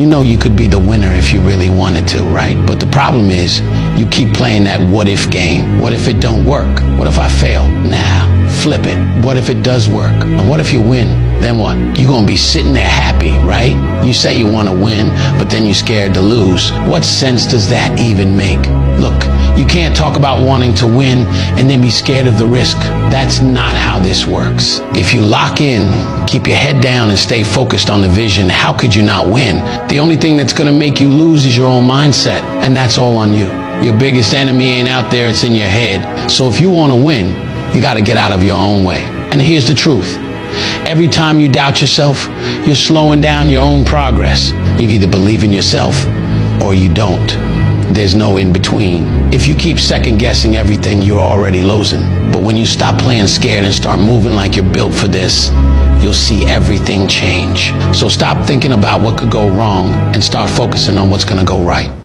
You know you could be the winner if you really wanted to, right? But the problem is you keep playing that what if game. What if it don't work? What if I fail? Nah, flip it. What if it does work? And what if you win? Then what? You're gonna be sitting there happy, right? You say you wanna win, but then you're scared to lose. What sense does that even make? Look, you can't talk about wanting to win and then be scared of the risk. That's not how this works. If you lock in, keep your head down and stay focused on the vision, how could you not win? The only thing that's gonna make you lose is your own mindset, and that's all on you. Your biggest enemy ain't out there, it's in your head. So if you wanna win, you gotta get out of your own way. And here's the truth. Every time you doubt yourself, you're slowing down your own progress. You either believe in yourself or you don't. There's no in between. If you keep second guessing everything, you're already losing. But when you stop playing scared and start moving like you're built for this, you'll see everything change. So stop thinking about what could go wrong and start focusing on what's gonna go right.